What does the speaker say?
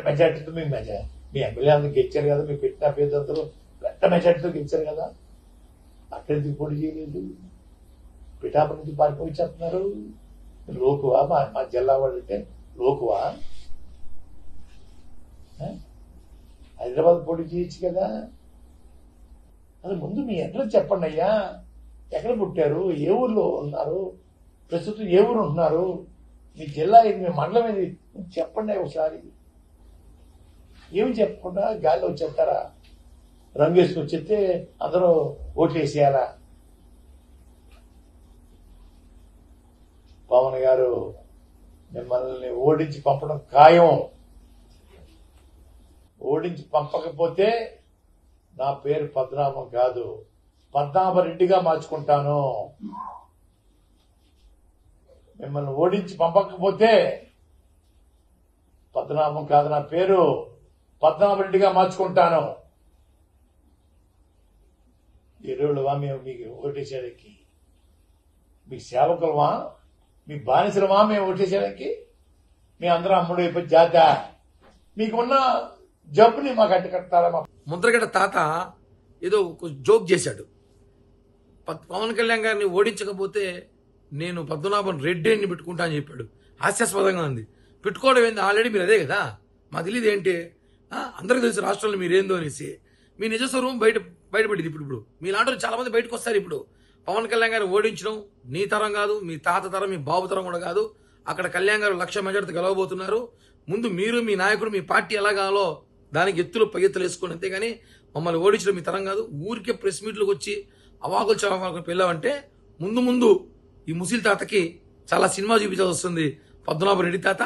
మెజార్టీతో మీ ఎమ్మెల్యే అందరూ గెలిచారు కదా, మీ పెట్టిన అభ్యర్థులు పెద్ద మెజార్టీతో గెలిచారు కదా, అక్కడికి పోటీ చేయలేదు. పిఠాపురం నుంచి పారిపోయి చెప్తున్నారు. లోకువా మా జిల్లా వాళ్ళు అంటే లోకువా? హైదరాబాద్ పోటీ చేయొచ్చు కదా. అది ముందు మీ అడ్రస్ చెప్పండి అయ్యా. ఎక్కడ పుట్టారు, ఏ ఊర్లో ఉన్నారు, ప్రస్తుతం ఏ ఊరు ఉంటున్నారు, మీ జిల్లా ఇది, మీ మండలం ఇది చెప్పండి ఒకసారి. ఏమి చెప్పకుండా గాల్లో చెప్తారా? రంగు వేసుకొని చెప్తే అందరూ ఓట్లు వేసేయాలా? పవన్ గారు మిమ్మల్ని ఓడించి పంపడం ఖాయం. ఓడించి పంపకపోతే నా పేరు పద్మనాభం కాదు, పద్మనాభరెడ్డిగా మార్చుకుంటాను. మిమ్మల్ని ఓడించి పంపకపోతే పద్మనాభం కాదు, నా పేరు పద్మనాభరెడ్డిగా మార్చుకుంటాను. ఎరువులవా మేము మీకు ఓటేసేదానికి? మీ సేవకులమా, మీ బానిసలమా మేము ఓటేసేదానికి? మీ అందరూ అమ్ముడు అయిపోయి జాత మీకున్న జబ్బుని మాకు అడ్డుకట్టారా? ముద్రగడ తాత ఏదో జోక్ చేశాడు. పవన్ కళ్యాణ్ గారిని ఓడించకపోతే నేను పద్మనాభం రెడ్డిని పెట్టుకుంటా అని చెప్పాడు. హాస్యాస్పదంగా ఉంది. పెట్టుకోవడం ఏంది, ఆల్రెడీ మీరు అదే కదా. మాకు తెలియదు ఏంటి, అందరికీ తెలుసు రాష్ట్రంలో మీరేందో అనేసి. మీ నిజస్వరూపం బయటపడింది. ఇప్పుడు మీలాంటి చాలా మంది బయటకు వస్తారు. ఇప్పుడు పవన్ కళ్యాణ్ గారిని ఓడించడం నీ తరం కాదు, మీ తాత తరం, మీ బాబు తరం కూడా కాదు. అక్కడ కళ్యాణ్ గారు 1,00,000 మెజార్టీ గెలవబోతున్నారు. ముందు మీరు, మీ నాయకుడు, మీ పార్టీ ఎలా కావాలో దానికి ఎత్తులు పగెత్తులు వేసుకోండి, అంతేగాని మమ్మల్ని ఓడించడం మీ తరం కాదు. ఊరికే ప్రెస్ మీట్లకు వచ్చి అవాకులు చవాకులు పిల్లవంటే ముందు ఈ ముసిల్ తాతకి చాలా సినిమా చూపించాల్సి వస్తుంది. పద్మనాభ రెడ్డి తాత